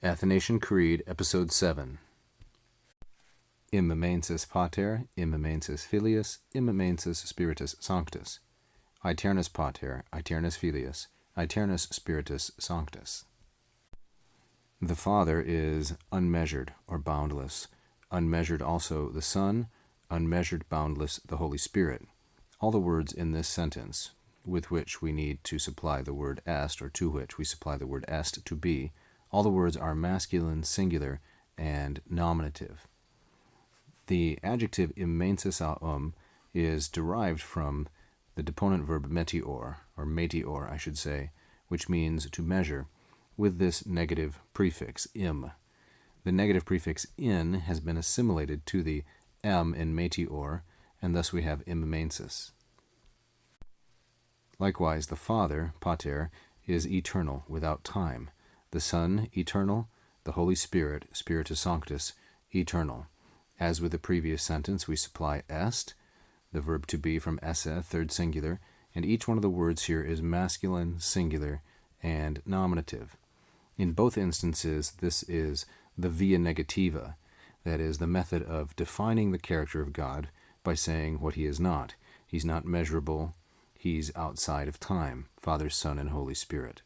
Athanasian Creed, Episode 7. Immensis Pater, immensis Filius, immensis Spiritus Sanctus. Aeternus Pater, aeternus Filius, aeternus Spiritus Sanctus. The Father is unmeasured or boundless, unmeasured also the Son, unmeasured, boundless the Holy Spirit. All the words in this sentence, with which we need to supply the word est, or to which we supply the word est to be, all the words are masculine, singular, and nominative. The adjective immensis is derived from the deponent verb meteor, or meteor, I should say, which means to measure, with this negative prefix, im. The negative prefix in has been assimilated to the m in meteor, and thus we have immensis. Likewise, the Father, pater, is eternal, without time. The Son, eternal. The Holy Spirit, Spiritus Sanctus, eternal. As with the previous sentence, we supply est, the verb to be from esse, third singular, and each one of the words here is masculine, singular, and nominative. In both instances, this is the via negativa, that is, the method of defining the character of God by saying what he is not. He's not measurable. He's outside of time, Father, Son, and Holy Spirit.